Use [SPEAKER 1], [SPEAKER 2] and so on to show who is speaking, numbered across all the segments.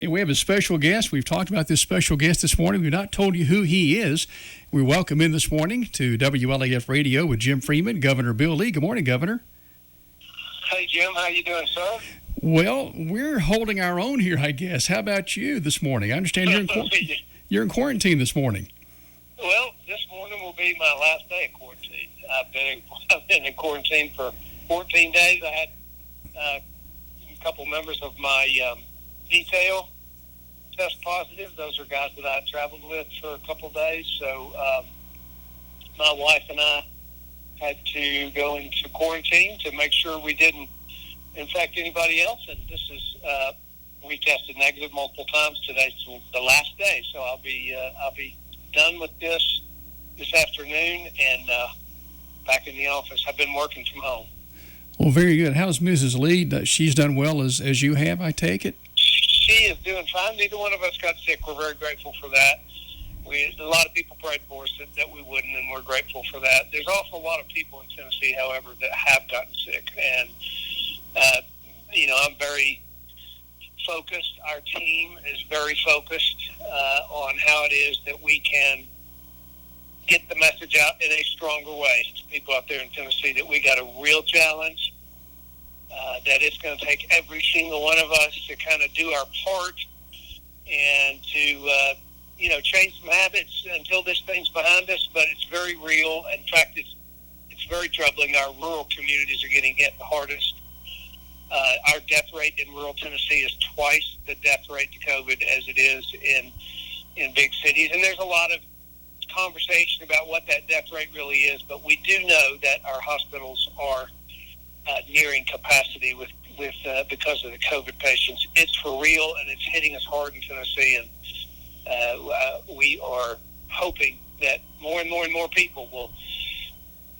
[SPEAKER 1] And we have a special guest. We've talked about this special guest this morning. We've not told you who he is. We welcome in this morning to WLAF Radio with Jim Freeman, Governor Bill Lee. Good morning, Governor.
[SPEAKER 2] Hey, Jim. How you doing, sir?
[SPEAKER 1] Well, we're holding our own here, I guess. How about you this morning? I understand you're in quarantine this morning.
[SPEAKER 2] Well, this morning will be my last day of quarantine. I've been in quarantine for 14 days. I had a couple members of my detail test positive. Those are guys that I traveled with for a couple of days. So my wife and I had to go into quarantine to make sure we didn't infect anybody else. And this is we tested negative multiple times. Today's the last day, so I'll be done with this afternoon and back in the office. I've been working from home.
[SPEAKER 1] Well, very good. How's Mrs. Lee? She's done well as you have, I take it?
[SPEAKER 2] She is doing fine. Neither one of us got sick. We're very grateful for that. A lot of people prayed for us that we wouldn't, and we're grateful for that. There's also a lot of people in Tennessee, however, that have gotten sick. And, I'm very focused. Our team is very focused on how it is that we can get the message out in a stronger way to people out there in Tennessee that we got a real challenge, that it's going to take every single one of us to kind of do our part and to, change some habits until this thing's behind us. But it's very real. In fact, it's very troubling. Our rural communities are getting hit the hardest. Our death rate in rural Tennessee is twice the death rate to COVID as it is in big cities. And there's a lot of conversation about what that death rate really is, but we do know that our hospitals are nearing capacity with because of the COVID patients. It's for real, and it's hitting us hard in Tennessee, and we are hoping that more and more and more people will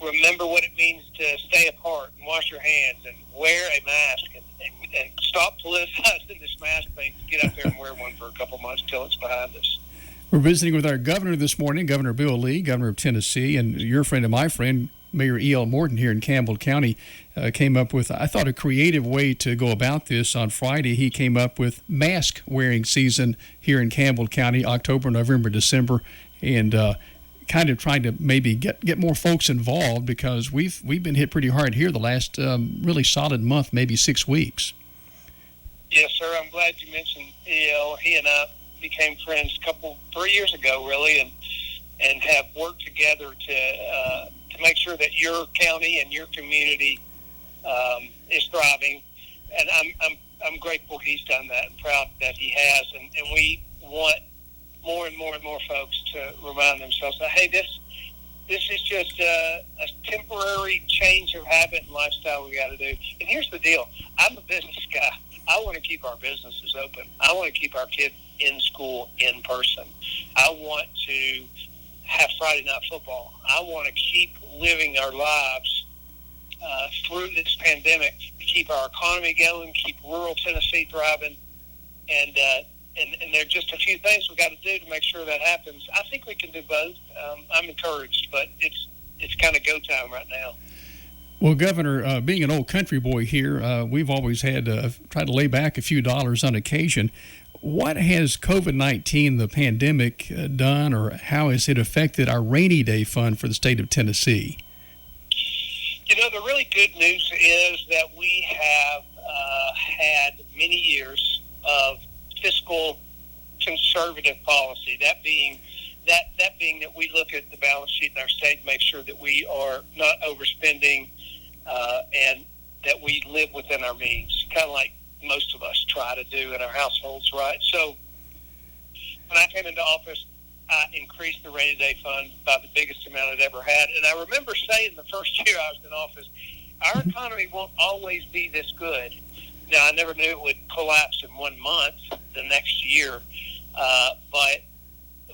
[SPEAKER 2] remember what it means to stay apart and wash your hands and wear a mask and stop politicizing this mask thing. Get out there and wear one for a couple months till it's behind us.
[SPEAKER 1] We're visiting with our governor this morning, Governor Bill Lee, governor of Tennessee, and your friend and my friend, Mayor E.L. Morton here in Campbell County, came up with, I thought, a creative way to go about this. On Friday, he came up with mask-wearing season here in Campbell County, October, November, December, and kind of trying to maybe get more folks involved because we've been hit pretty hard here the last really solid month, maybe 6 weeks.
[SPEAKER 2] Yes, sir. I'm glad you mentioned E.L. He and I became friends 3 years ago, really, and have worked together to make sure that your county and your community is thriving. And I'm grateful he's done that and proud that he has. And we want more and more and more folks to remind themselves that, hey, this is just a temporary change of habit and lifestyle we got to do. And here's the deal. I'm a business guy. I want to keep our businesses open. I want to keep our kids in school in person. I want to have Friday night football. I want to keep living our lives through this pandemic to keep our economy going, keep rural Tennessee thriving, and there are just a few things we got to do to make sure that happens. I think we can do both. I'm encouraged, but it's kind of go time right now.
[SPEAKER 1] Well, Governor, being an old country boy here, we've always had to try to lay back a few dollars on occasion. What has COVID-19, the pandemic, done, or how has it affected our rainy day fund for the state of Tennessee?
[SPEAKER 2] The really good news is that we have had many years of fiscal conservative policy. That being that we look at the balance sheet in our state, make sure that we are not overspending, and that we live within our means, kind of like most of us try to do in our households, right? So when I came into office, I increased the rainy day fund by the biggest amount it ever had. And I remember saying the first year I was in office, our economy won't always be this good. Now, I never knew it would collapse in 1 month the next year, but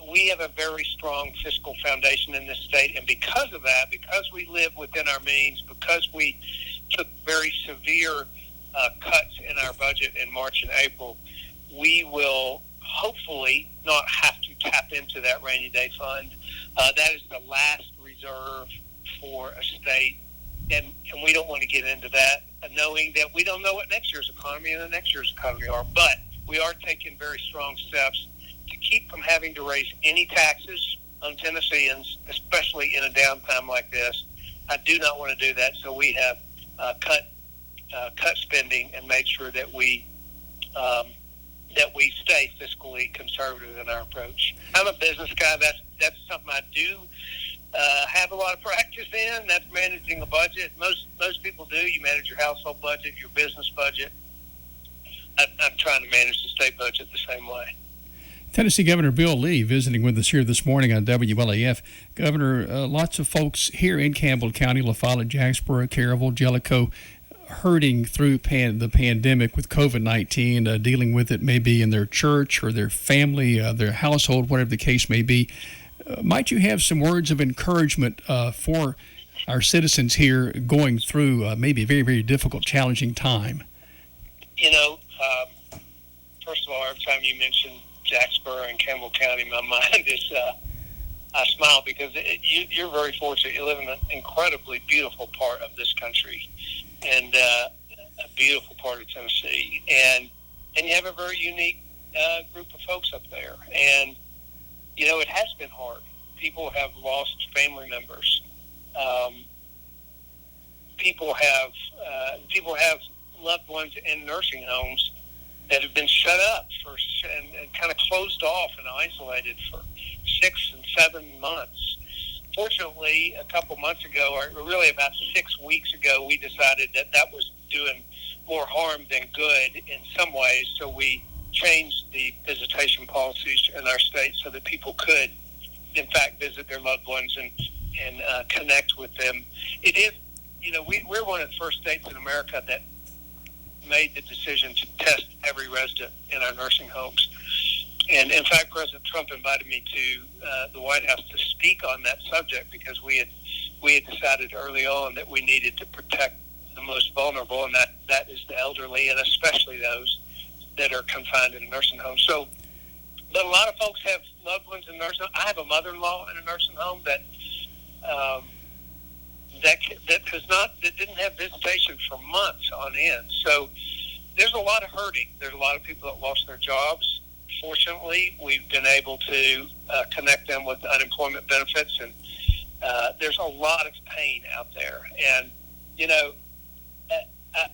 [SPEAKER 2] we have a very strong fiscal foundation in this state. And because of that, because we live within our means, because we took very severe cuts in our budget in March and April, we will hopefully not have to tap into that rainy day fund. That is the last reserve for a state, and we don't want to get into that, knowing that we don't know what next year's economy and the next year's economy are. But we are taking very strong steps to keep from having to raise any taxes on Tennesseans, especially in a downtime like this. I do not want to do that, so we have cut spending and made sure that we stay fiscally conservative in our approach. I'm a business guy. That's something I do have a lot of practice in. That's managing a budget. Most people do. You manage your household budget, your business budget. I'm trying to manage the state budget the same way.
[SPEAKER 1] Tennessee Governor Bill Lee visiting with us here this morning on WLAF. Governor, lots of folks here in Campbell County, La Follette, Jacksboro, Caryville, Jellicoe, hurting through the pandemic with COVID-19, dealing with it maybe in their church or their family, their household, whatever the case may be. Might you have some words of encouragement for our citizens here going through maybe a very, very difficult, challenging time?
[SPEAKER 2] First of all, every time you mention Jacksboro and Campbell County, my mind is, I smile because you're very fortunate. You live in an incredibly beautiful part of this country and a beautiful part of Tennessee. And you have a very unique group of folks up there. And, it has been hard. People have lost family members. People have loved ones in nursing homes that have been shut up and kind of closed off and isolated for 6 and 7 months. Fortunately, a couple months ago, or really about 6 weeks ago, we decided that was doing more harm than good in some ways, so we changed the visitation policies in our state so that people could, in fact, visit their loved ones and connect with them. It is, we're one of the first states in America that made the decision to test every resident in our nursing homes. And in fact, President Trump invited me to the White House to speak on that subject because we had decided early on that we needed to protect the most vulnerable, and that is the elderly, and especially those that are confined in nursing homes. So, but a lot of folks have loved ones in nursing homes. I have a mother-in-law in a nursing home that didn't have visitation for months on end. So there's a lot of hurting. There's a lot of people that lost their jobs. Fortunately, we've been able to connect them with unemployment benefits, and there's a lot of pain out there. And,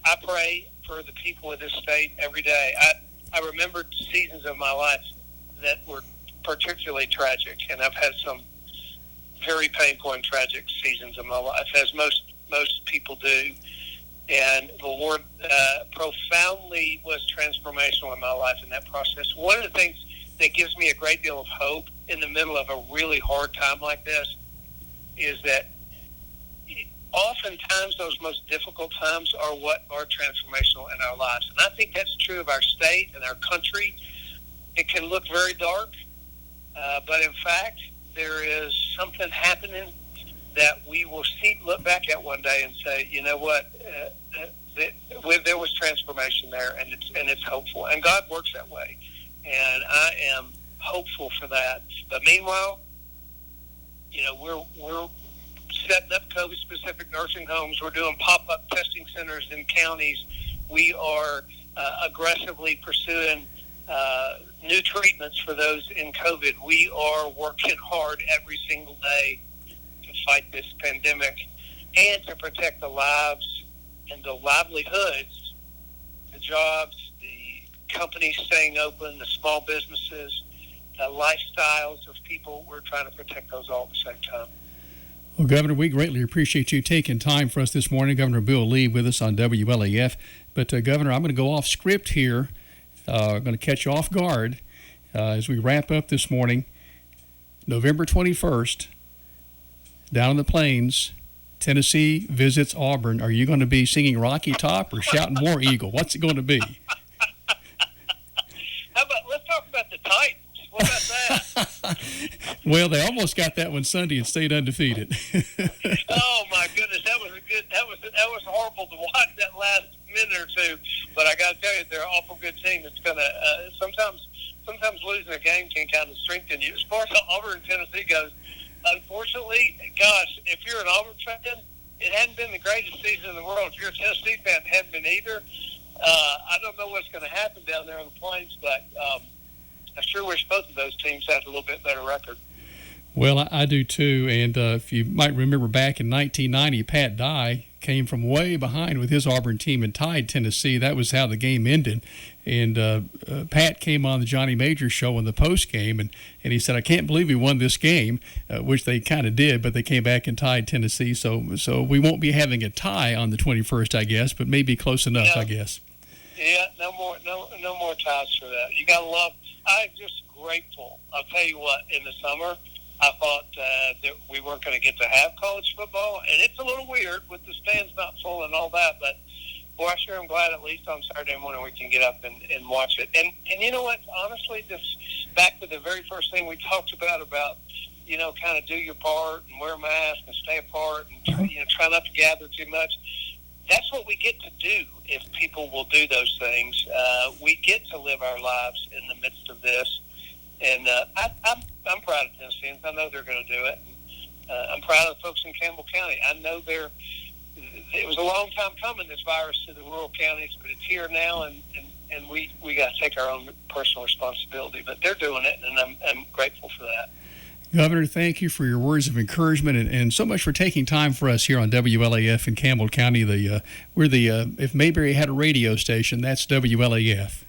[SPEAKER 2] I pray for the people of this state every day. I remembered seasons of my life that were particularly tragic, and I've had some very painful and tragic seasons of my life, as most people do. And the Lord profoundly was transformational in my life in that process. One of the things that gives me a great deal of hope in the middle of a really hard time like this is that oftentimes those most difficult times are what are transformational in our lives. And I think that's true of our state and our country. It can look very dark, but in fact, there is something happening that we will look back at one day and say, you know what, there was transformation there, and it's hopeful. And God works that way, and I am hopeful for that. But meanwhile, we're setting up COVID-specific nursing homes. We're doing pop-up testing centers in counties. We are aggressively pursuing new treatments for those in COVID. We are working hard every single day to fight this pandemic and to protect the lives and the livelihoods, the jobs, the companies staying open, the small businesses, the lifestyles of people. We're trying to protect those all at the same time.
[SPEAKER 1] Well, Governor, we greatly appreciate you taking time for us this morning. Governor Bill Lee with us on WLAF. But, Governor, I'm going to go off script here. I'm going to catch you off guard as we wrap up this morning. November 21st, down in the Plains, Tennessee visits Auburn. Are you going to be singing Rocky Top or shouting War Eagle? What's it going to be?
[SPEAKER 2] How about, let's talk about the Titans. What about that?
[SPEAKER 1] Well, they almost got that one Sunday and stayed undefeated.
[SPEAKER 2] Oh my goodness, that was horrible to watch that last minute or two. But I got to tell you, they're an awful good team. It's gonna sometimes losing a game can kind of strengthen you. As far as Auburn, Tennessee goes, unfortunately, gosh, if you're an Auburn fan, it hadn't been the greatest season in the world. If you're a Tennessee fan, it hadn't been either. I don't know what's going to happen down there on the Plains, but I sure wish both of those teams had a little bit better record.
[SPEAKER 1] Well, I do too. And if you might remember back in 1990, Pat Dye came from way behind with his Auburn team and tied Tennessee. That was how the game ended. And Pat came on the Johnny Majors show in the post game, and he said, "I can't believe we won this game," which they kind of did, but they came back and tied Tennessee. So we won't be having a tie on the 21st, I guess, but maybe close enough, I guess.
[SPEAKER 2] Yeah, no more ties for that. You gotta love. I'm just grateful. I'll tell you what. In the summer, I thought that we weren't going to get to have college football, and it's a little weird with the stands not full and all that. But boy, I sure am glad at least on Saturday morning we can get up and watch it. And you know what? Honestly, this back to the very first thing we talked about kind of do your part and wear a mask and stay apart and try not to gather too much. That's what we get to do if people will do those things. We get to live our lives in the midst of this. And I'm proud of Tennesseans. I know they're going to do it. And, I'm proud of the folks in Campbell County. I know it was a long time coming, this virus, to the rural counties, but it's here now, and we got to take our own personal responsibility. But they're doing it, and I'm grateful for that.
[SPEAKER 1] Governor, thank you for your words of encouragement and so much for taking time for us here on WLAF in Campbell County. We're if Mayberry had a radio station, that's WLAF.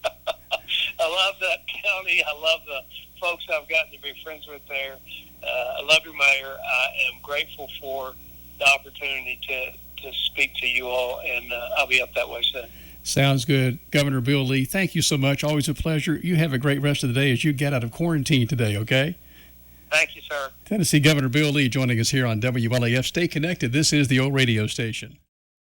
[SPEAKER 2] I love that county. I love the folks I've gotten to be friends with there. I love your mayor. I am grateful for the opportunity to speak to you all, and I'll be up that way soon.
[SPEAKER 1] Sounds good. Governor Bill Lee, thank you so much. Always a pleasure. You have a great rest of the day as you get out of quarantine today, okay?
[SPEAKER 2] Thank you, sir.
[SPEAKER 1] Tennessee Governor Bill Lee joining us here on WLAF. Stay connected. This is the old radio station.